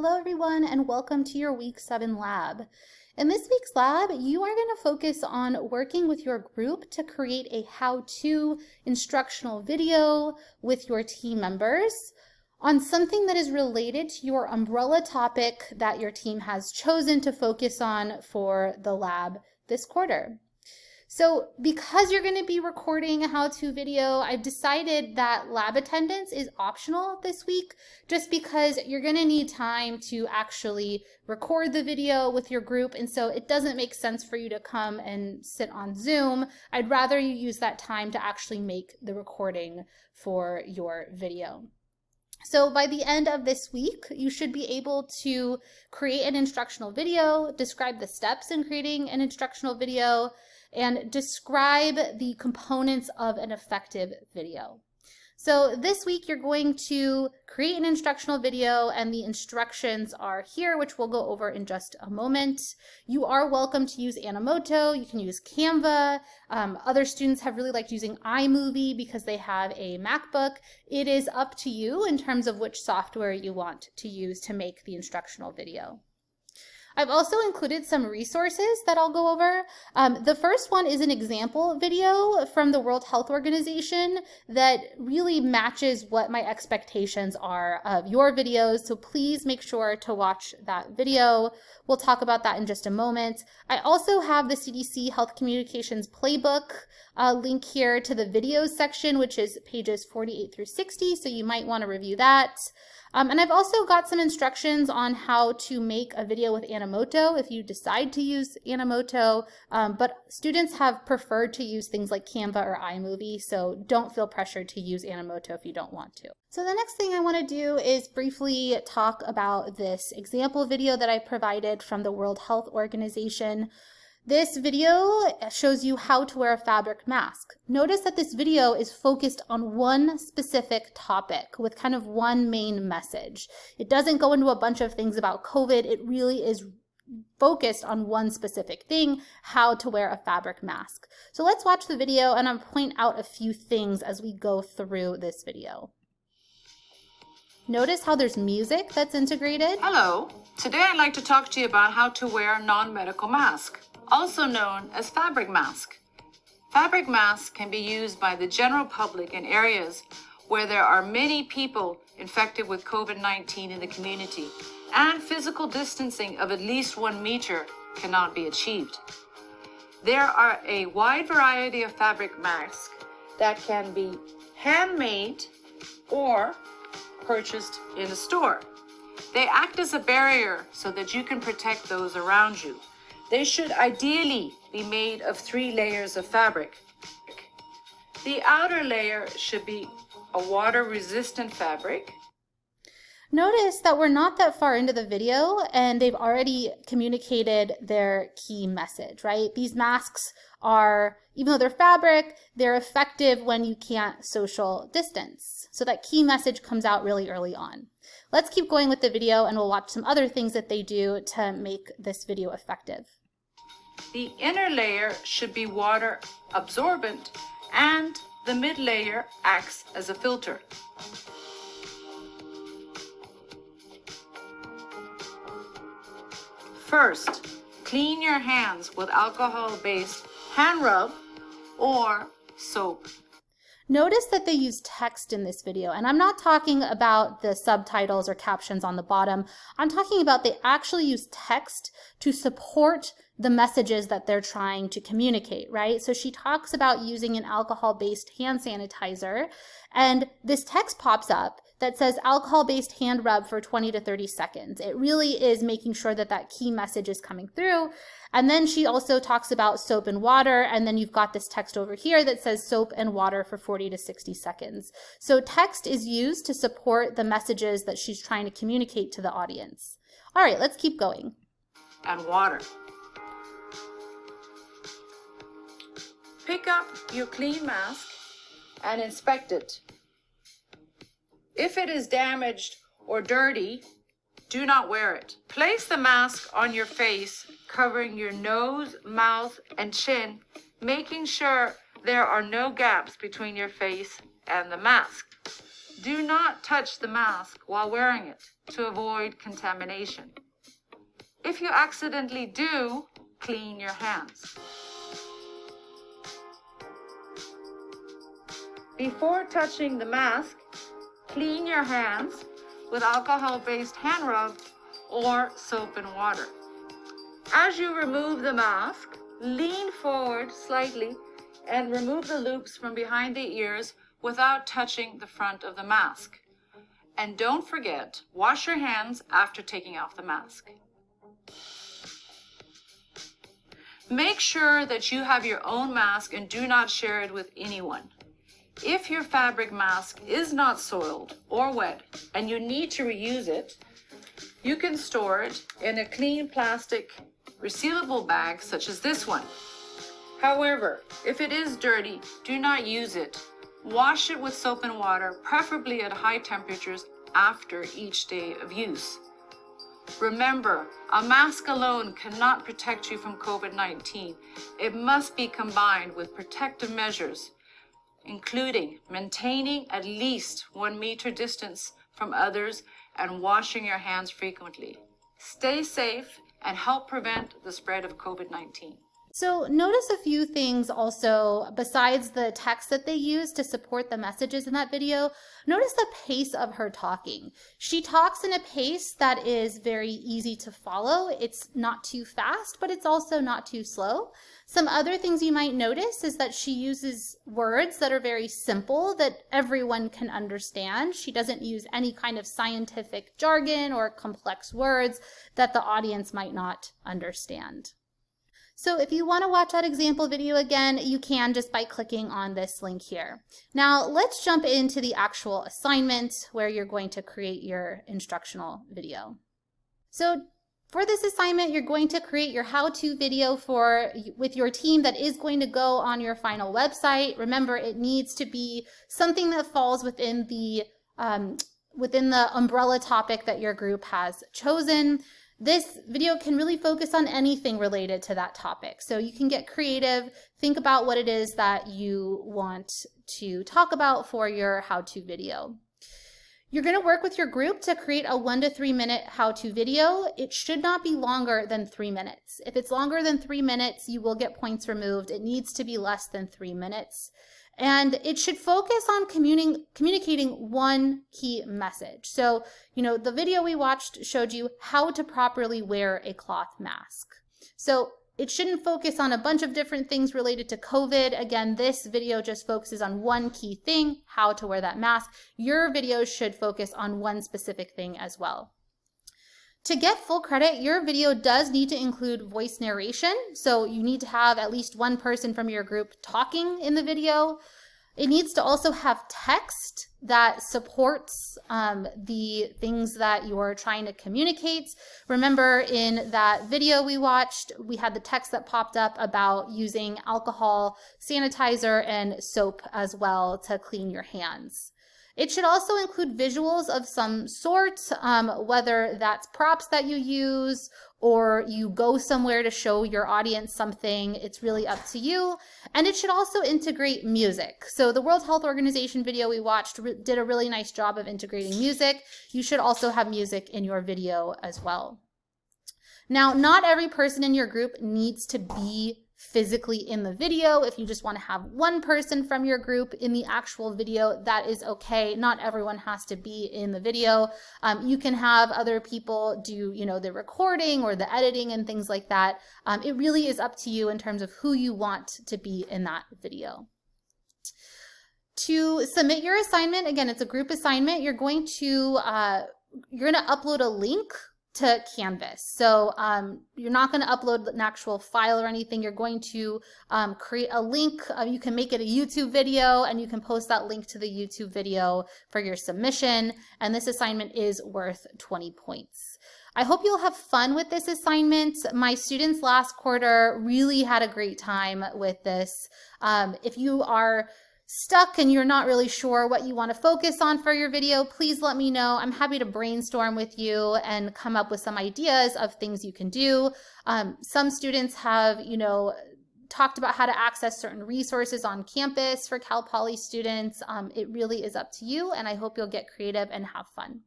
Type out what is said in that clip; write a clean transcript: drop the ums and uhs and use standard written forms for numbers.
Hello everyone and welcome to your week 7 lab. In this week's lab, you are going to focus on working with your group to create a how-to instructional video with your team members on something that is related to your umbrella topic that your team has chosen to focus on for the lab this quarter. So because you're going to be recording a how-to video, I've decided that lab attendance is optional this week, just because you're going to need time to actually record the video with your group, and so it doesn't make sense for you to come and sit on Zoom. I'd rather you use that time to actually make the recording for your video. So by the end of this week, you should be able to create an instructional video, describe the steps in creating an instructional video, and describe the components of an effective video. So this week you're going to create an instructional video, and the instructions are here, which we'll go over in just a moment. You are welcome to use Animoto, you can use Canva. Other students have really liked using iMovie because they have a MacBook. It is up to you in terms of which software you want to use to make the instructional video. I've also included some resources that I'll go over. The first one is an example video from the World Health Organization that really matches what my expectations are of your videos, so please make sure to watch that video. We'll talk about that in just a moment. I also have the CDC Health Communications Playbook link here to the videos section, which is pages 48 through 60, so you might want to review that. And I've also got some instructions on how to make a video with Animoto if you decide to use Animoto, but students have preferred to use things like Canva or iMovie, so don't feel pressured to use Animoto if you don't want to. So the next thing I want to do is briefly talk about this example video that I provided from the World Health Organization. This video shows you how to wear a fabric mask. Notice that this video is focused on one specific topic with kind of one main message. It doesn't go into a bunch of things about COVID. It really is focused on one specific thing, how to wear a fabric mask. So let's watch the video and I'll point out a few things as we go through this video. Notice how there's music that's integrated. Hello, today I'd like to talk to you about how to wear a non-medical mask, also known as fabric mask. Fabric masks can be used by the general public in areas where there are many people infected with COVID-19 in the community, and physical distancing of at least 1 meter cannot be achieved. There are a wide variety of fabric masks that can be handmade or purchased in a store. They act as a barrier so that you can protect those around you. They should ideally be made of 3 layers of fabric. The outer layer should be a water-resistant fabric. Notice that we're not that far into the video and they've already communicated their key message, right? These masks are, even though they're fabric, they're effective when you can't social distance. So that key message comes out really early on. Let's keep going with the video and we'll watch some other things that they do to make this video effective. The inner layer should be water absorbent and the mid layer acts as a filter. First, clean your hands with alcohol-based hand rub or soap. Notice that they use text in this video, and I'm not talking about the subtitles or captions on the bottom. I'm talking about they actually use text to support the messages that they're trying to communicate, right? So she talks about using an alcohol-based hand sanitizer, and this text pops up that says alcohol-based hand rub for 20 to 30 seconds. It really is making sure that that key message is coming through. And then she also talks about soap and water, and then you've got this text over here that says soap and water for 40 to 60 seconds. So text is used to support the messages that she's trying to communicate to the audience. All right, let's keep going. And water. Pick up your clean mask and inspect it. If it is damaged or dirty, do not wear it. Place the mask on your face, covering your nose, mouth, and chin, making sure there are no gaps between your face and the mask. Do not touch the mask while wearing it to avoid contamination. If you accidentally do, clean your hands. Before touching the mask, clean your hands with alcohol-based hand rub or soap and water. As you remove the mask, lean forward slightly and remove the loops from behind the ears without touching the front of the mask. And don't forget, wash your hands after taking off the mask. Make sure that you have your own mask and do not share it with anyone. If your fabric mask is not soiled or wet and you need to reuse it, you can store it in a clean plastic resealable bag such as this one. However, if it is dirty, do not use it. Wash it with soap and water, preferably at high temperatures after each day of use. Remember, a mask alone cannot protect you from COVID-19. It must be combined with protective measures, including maintaining at least 1 meter distance from others and washing your hands frequently. Stay safe and help prevent the spread of COVID-19. So notice a few things also besides the text that they use to support the messages in that video. Notice the pace of her talking. She talks in a pace that is very easy to follow. It's not too fast, but it's also not too slow. Some other things you might notice is that she uses words that are very simple that everyone can understand. She doesn't use any kind of scientific jargon or complex words that the audience might not understand. So if you want to watch that example video again, you can just by clicking on this link here. Now let's jump into the actual assignment where you're going to create your instructional video. So for this assignment, you're going to create your how-to video with your team that is going to go on your final website. Remember, it needs to be something that falls within the umbrella topic that your group has chosen. This video can really focus on anything related to that topic. So you can get creative, think about what it is that you want to talk about for your how-to video. You're going to work with your group to create a 1 to 3 minute how-to video. It should not be longer than 3 minutes. If it's longer than 3 minutes, you will get points removed. It needs to be less than 3 minutes. And it should focus on communicating one key message. So, the video we watched showed you how to properly wear a cloth mask. So it shouldn't focus on a bunch of different things related to COVID. Again, this video just focuses on one key thing, how to wear that mask. Your videos should focus on one specific thing as well. To get full credit, your video does need to include voice narration. So you need to have at least one person from your group talking in the video. It needs to also have text that supports the things that you're trying to communicate. Remember, in that video we watched, we had the text that popped up about using alcohol, sanitizer, and soap as well to clean your hands. It should also include visuals of some sort, whether that's props that you use or you go somewhere to show your audience something. It's really up to you. And it should also integrate music. So the World Health Organization video we watched did a really nice job of integrating music. You should also have music in your video as well. Now, not every person in your group needs to be physically in the video. If you just want to have one person from your group in the actual video, that is okay. Not everyone has to be in the video. You can have other people do, the recording or the editing and things like that. It really is up to you in terms of who you want to be in that video. To submit your assignment, again, it's a group assignment. You're going to upload a link to Canvas. So you're not going to upload an actual file or anything. You're going to create a link. You can make it a YouTube video and you can post that link to the YouTube video for your submission. And this assignment is worth 20 points. I hope you'll have fun with this assignment. My students last quarter really had a great time with this. If you are stuck and you're not really sure what you want to focus on for your video, please let me know. I'm happy to brainstorm with you and come up with some ideas of things you can do. Some students have, talked about how to access certain resources on campus for Cal Poly students. It really is up to you, and I hope you'll get creative and have fun.